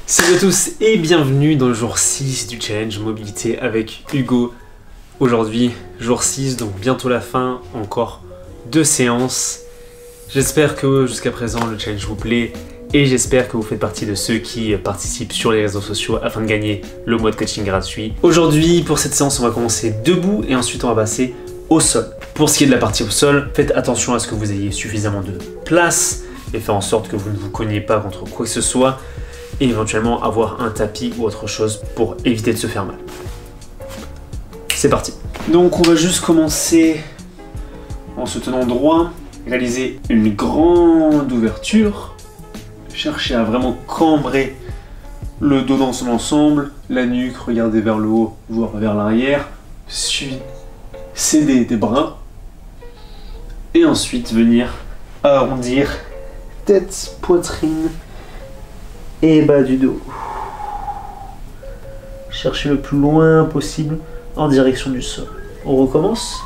Salut à tous et bienvenue dans le jour 6 du challenge mobilité avec Hugo. Aujourd'hui, jour 6, donc bientôt la fin, encore 2 séances. J'espère que jusqu'à présent le challenge vous plaît et j'espère que vous faites partie de ceux qui participent sur les réseaux sociaux afin de gagner le mois de coaching gratuit. Aujourd'hui, pour cette séance, on va commencer debout et ensuite on va passer au sol. Pour ce qui est de la partie au sol, faites attention à ce que vous ayez suffisamment de place et faire en sorte que vous ne vous cogniez pas contre quoi que ce soit. Et éventuellement avoir un tapis ou autre chose pour éviter de se faire mal. C'est parti. Donc on va juste commencer en se tenant droit, réaliser une grande ouverture, chercher à vraiment cambrer le dos dans son ensemble, la nuque, regarder vers le haut, voire vers l'arrière, céder des bras, et ensuite venir arrondir tête, poitrine, et bas du dos. Cherchez le plus loin possible en direction du sol. On recommence.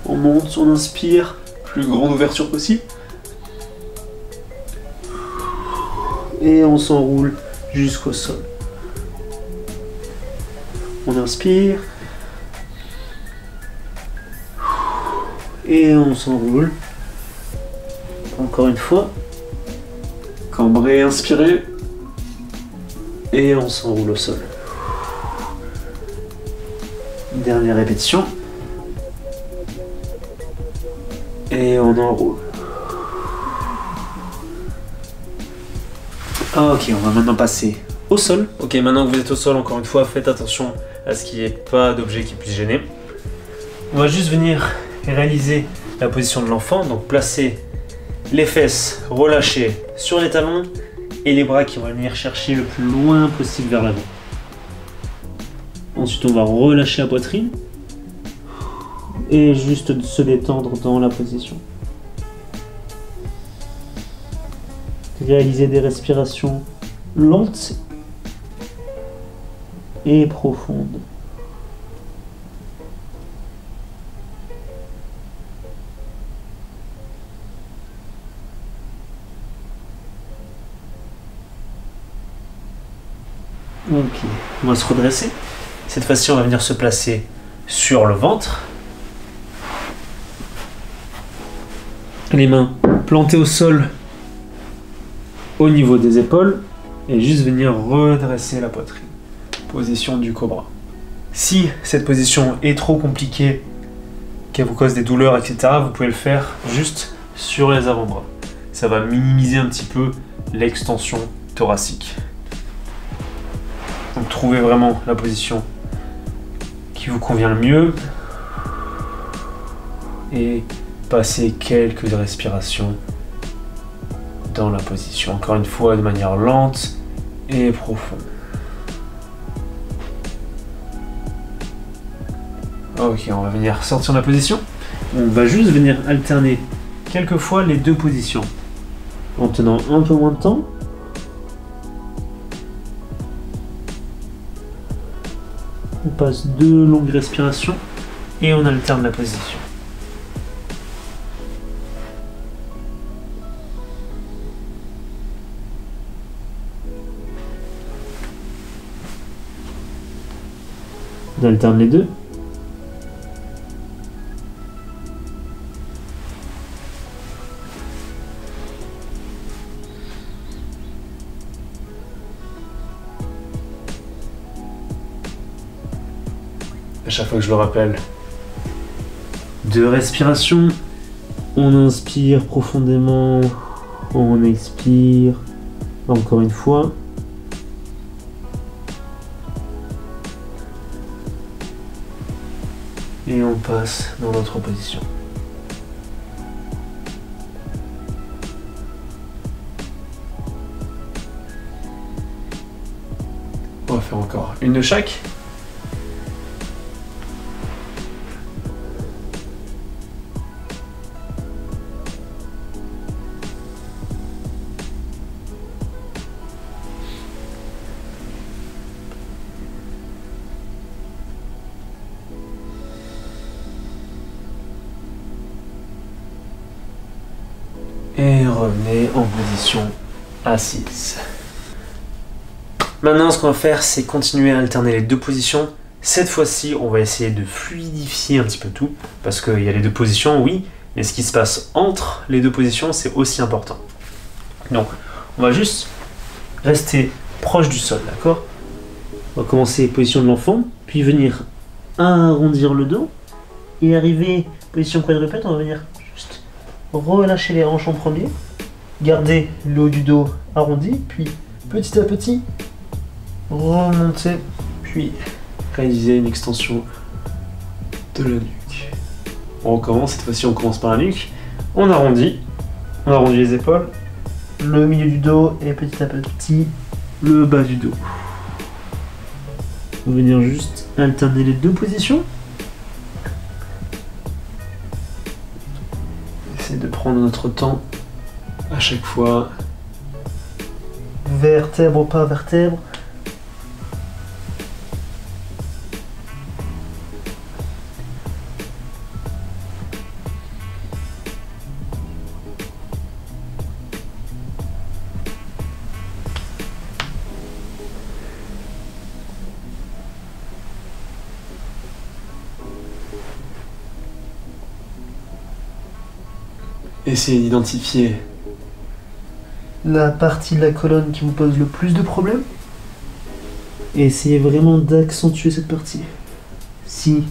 On monte, on inspire. Plus grande ouverture possible. Et on s'enroule jusqu'au sol. On inspire. Et on s'enroule. Encore une fois. Cambrer, inspirer. Et on s'enroule au sol. Dernière répétition. Et on enroule. Ok, on va maintenant passer au sol. Ok, maintenant que vous êtes au sol, encore une fois, faites attention à ce qu'il n'y ait pas d'objet qui puisse gêner. On va juste venir réaliser la position de l'enfant. Donc placer les fesses relâchées sur les talons. Et les bras qui vont venir chercher le plus loin possible vers l'avant. Ensuite, on va relâcher la poitrine. Et juste se détendre dans la position. Réaliser des respirations lentes et profondes. Ok, on va se redresser. Cette fois-ci, on va venir se placer sur le ventre. Les mains plantées au sol au niveau des épaules et juste venir redresser la poitrine. Position du cobra. Si cette position est trop compliquée, qu'elle vous cause des douleurs, etc., vous pouvez le faire juste sur les avant-bras. Ça va minimiser un petit peu l'extension thoracique. Donc trouvez vraiment la position qui vous convient le mieux et passez quelques respirations dans la position. Encore une fois, de manière lente et profonde. Ok, on va venir sortir de la position. On va juste venir alterner quelques fois les deux positions en tenant un peu moins de temps. On passe 2 longues respirations et on alterne la position. On alterne les deux. À chaque fois que je le rappelle, 2 respirations, on inspire profondément, on expire, encore une fois. Et on passe dans l'autre position. On va faire encore une de chaque. Et revenez en position assise. Maintenant, ce qu'on va faire, c'est continuer à alterner les deux positions. Cette fois-ci, on va essayer de fluidifier un petit peu tout, parce qu'il y a les deux positions, oui, mais ce qui se passe entre les deux positions, c'est aussi important. Donc, on va juste rester proche du sol, d'accord? On va commencer position de l'enfant, puis venir arrondir le dos, et arriver position quadrupède, on va venir juste relâcher les hanches en premier, garder le haut du dos arrondi, puis petit à petit, remonter, puis réaliser une extension de la nuque. On recommence, cette fois-ci on commence par la nuque, on arrondit les épaules, le milieu du dos et petit à petit le bas du dos. On va venir juste alterner les deux positions. Essayer de prendre notre temps à chaque fois. Vertèbre par vertèbre. Essayez d'identifier la partie de la colonne qui vous pose le plus de problèmes. Et essayez vraiment d'accentuer cette partie. Si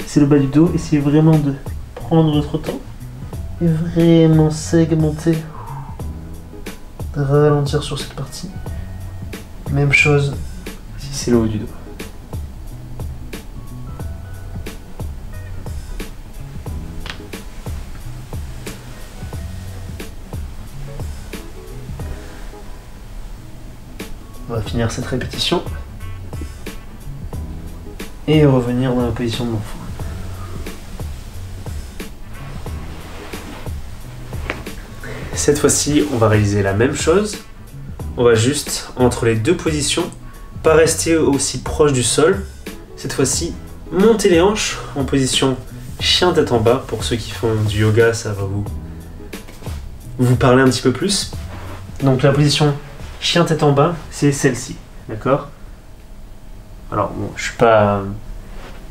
c'est le bas du dos, essayez vraiment de prendre votre temps et vraiment segmenter, de ralentir sur cette partie. Même chose si c'est le haut du dos. On va finir cette répétition et revenir dans la position de l'enfant. Cette fois-ci, on va réaliser la même chose. On va juste, entre les deux positions, pas rester aussi proche du sol. Cette fois-ci, monter les hanches en position chien tête en bas. Pour ceux qui font du yoga, ça va vous parler un petit peu plus. Donc la position chien tête en bas, c'est celle-ci, d'accord? Alors, bon, je suis pas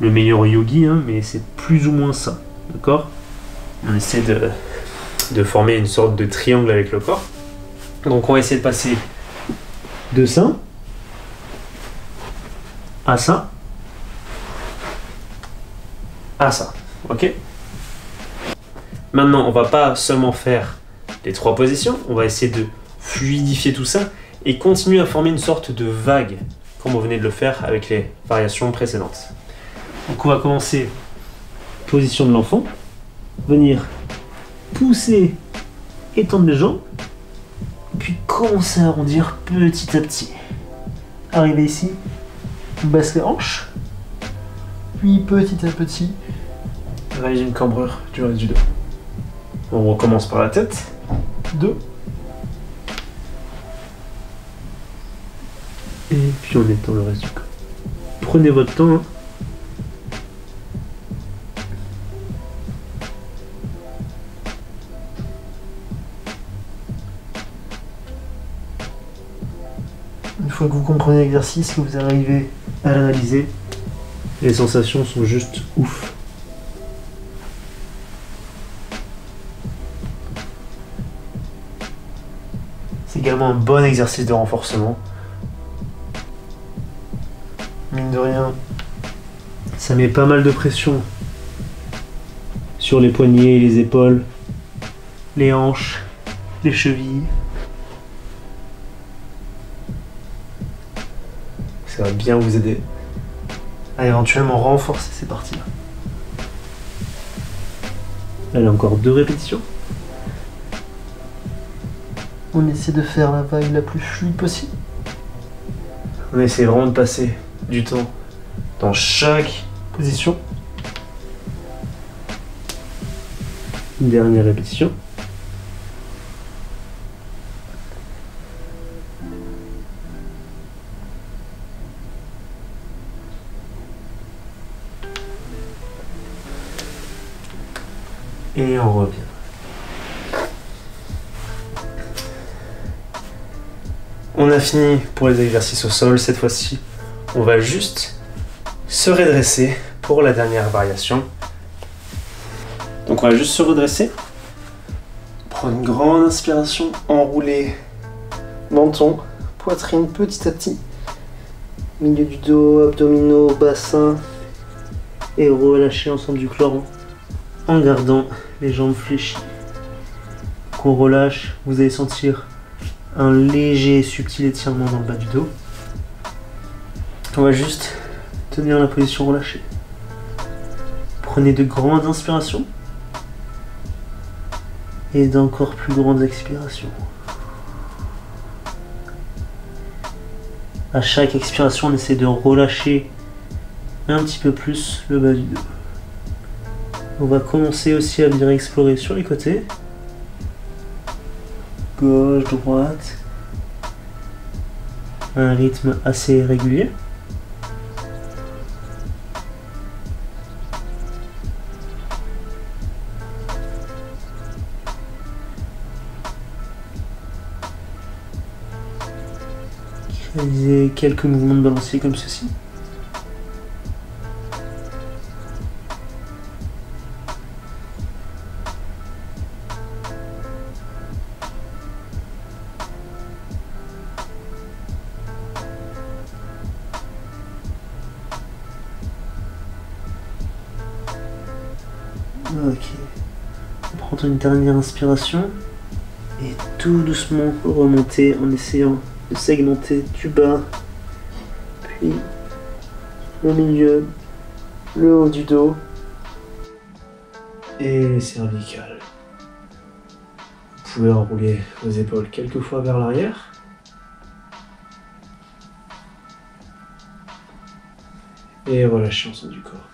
le meilleur yogi, hein, mais c'est plus ou moins ça, d'accord? On essaie de former une sorte de triangle avec le corps. Donc on va essayer de passer de ça à ça à ça, ok? Maintenant, on va pas seulement faire les trois positions, on va essayer de fluidifier tout ça et continuer à former une sorte de vague, comme on venait de le faire avec les variations précédentes. Donc on va commencer position de l'enfant, venir pousser, étendre les jambes, puis commencer à arrondir petit à petit. Arriver ici, on baisse les hanches, puis petit à petit, réaliser une cambrure du reste du dos. On recommence par la tête, 2, et puis on étend le reste du corps. Prenez votre temps, hein. Une fois que vous comprenez l'exercice, que vous arrivez à l'analyser, les sensations sont juste ouf. C'est également un bon exercice de renforcement. Mine de rien, ça met pas mal de pression sur les poignets, les épaules, les hanches, les chevilles. Ça va bien vous aider à éventuellement renforcer ces parties-là. Allez, encore 2 répétitions. On essaie de faire la vague la plus fluide possible. On essaie vraiment de passer du temps dans chaque position. Une dernière répétition. Et on revient. On a fini pour les exercices au sol. Cette fois-ci, on va juste se redresser pour la dernière variation. Donc on va juste se redresser. Prendre une grande inspiration, enrouler menton, poitrine petit à petit. Milieu du dos, abdominaux, bassin. Et relâcher l'ensemble du coron en gardant les jambes fléchies. Qu'on relâche, vous allez sentir un léger et subtil étirement dans le bas du dos. On va juste tenir la position relâchée. Prenez de grandes inspirations et d'encore plus grandes expirations. À chaque expiration, on essaie de relâcher un petit peu plus le bas du dos. On va commencer aussi à venir explorer sur les côtés. Gauche, droite. Un rythme assez régulier. Réaliser quelques mouvements de balancier comme ceci. Ok. On prend une dernière inspiration et tout doucement remonter en essayant de segmenter du bas, puis le milieu, le haut du dos et les cervicales. Vous pouvez enrouler vos épaules quelques fois vers l'arrière. Et relâcher l'ensemble du corps.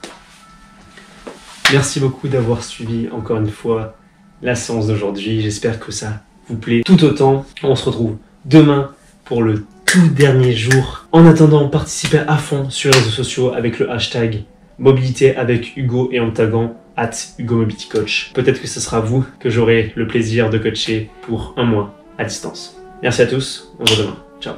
Merci beaucoup d'avoir suivi encore une fois la séance d'aujourd'hui. J'espère que ça vous plaît tout autant. On se retrouve demain pour le tout dernier jour. En attendant, participez à fond sur les réseaux sociaux avec le hashtag mobilité avec Hugo et en me taguant @HugoMobilityCoach. Peut-être que ce sera vous que j'aurai le plaisir de coacher pour un mois à distance. Merci à tous, on se voit demain. Ciao.